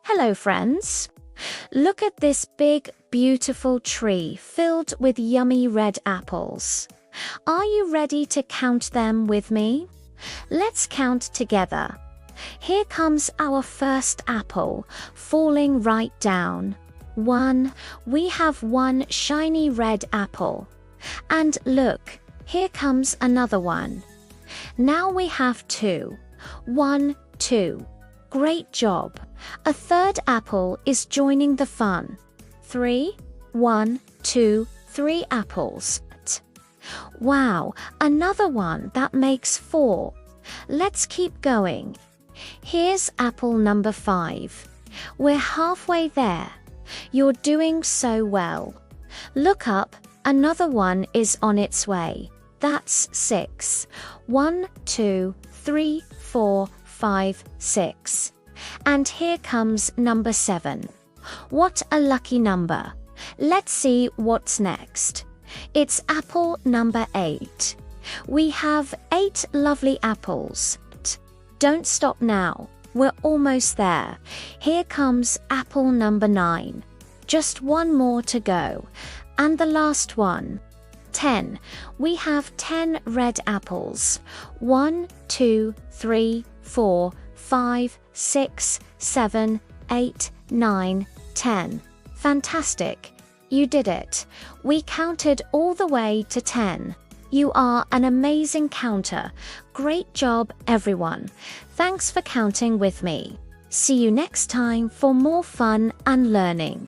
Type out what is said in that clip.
Hello, friends. Look at this big, beautiful tree filled with yummy red apples. Are you ready to count them with me? Let's count together. Here comes our first apple, falling right down. 1. We have one shiny red apple. And look, here comes another one. Now we have 2. 1, 2. Great job. A third apple is joining the fun. 3. 1, 2, 3 apples. Wow, another one that makes 4. Let's keep going. Here's apple number 5. We're halfway there. You're doing so well. Look up, another one is on its way. That's 6. 1, 2, 3, 4, 5, 6. And here comes number 7. What a lucky number. Let's see what's next. It's apple number 8. We have 8 lovely apples. Don't stop now. We're almost there. Here comes apple number 9. Just one more to go. And the last one. 10. We have 10 red apples. 1, 2, 3, 4, 5, 6, 7, 8, 9, 10. Fantastic. You did it. We counted all the way to 10. You are an amazing counter. Great job, everyone. Thanks for counting with me. See you next time for more fun and learning.